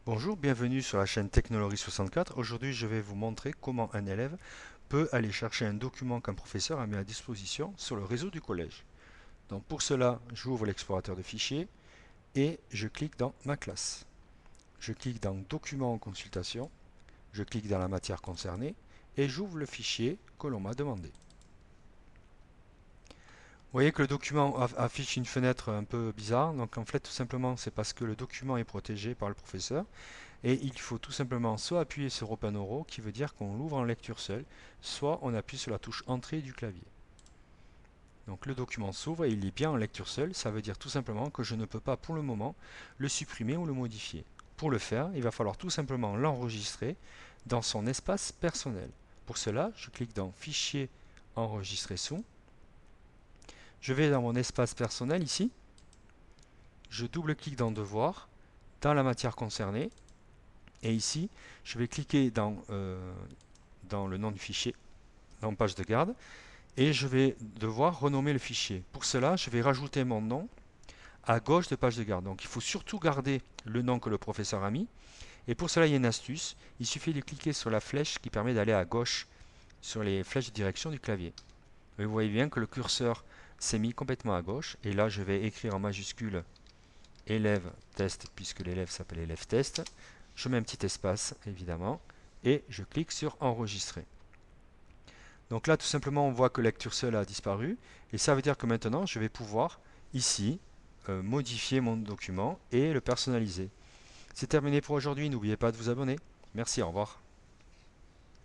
Bonjour, bienvenue sur la chaîne Technologie 64. Aujourd'hui, je vais vous montrer comment un élève peut aller chercher un document qu'un professeur a mis à disposition sur le réseau du collège. Donc pour cela, j'ouvre l'explorateur de fichiers et je clique dans Ma classe. Je clique dans Documents en consultation, je clique dans la matière concernée et j'ouvre le fichier que l'on m'a demandé. Vous voyez que le document affiche une fenêtre un peu bizarre, donc en fait tout simplement c'est parce que le document est protégé par le professeur. Et il faut tout simplement soit appuyer sur Open Euro, qui veut dire qu'on l'ouvre en lecture seule, soit on appuie sur la touche Entrée du clavier. Donc le document s'ouvre et il est bien en lecture seule, ça veut dire tout simplement que je ne peux pas pour le moment le supprimer ou le modifier. Pour le faire, il va falloir tout simplement l'enregistrer dans son espace personnel. Pour cela, je clique dans Fichier, Enregistrer sous. Je vais dans mon espace personnel ici, je double-clique dans Devoir, dans la matière concernée, et ici, je vais cliquer dans le nom du fichier, dans page de garde, et je vais devoir renommer le fichier. Pour cela, je vais rajouter mon nom à gauche de page de garde. Donc il faut surtout garder le nom que le professeur a mis. Et pour cela, il y a une astuce. Il suffit de cliquer sur la flèche qui permet d'aller à gauche sur les flèches de direction du clavier. Et vous voyez bien que le curseur s'est mis complètement à gauche. Et là, je vais écrire en majuscule élève test, puisque l'élève s'appelle élève test. Je mets un petit espace, évidemment, et je clique sur enregistrer. Donc là, tout simplement, on voit que lecture seule a disparu, et ça veut dire que maintenant, je vais pouvoir, ici, modifier mon document et le personnaliser. C'est terminé pour aujourd'hui, n'oubliez pas de vous abonner. Merci, au revoir.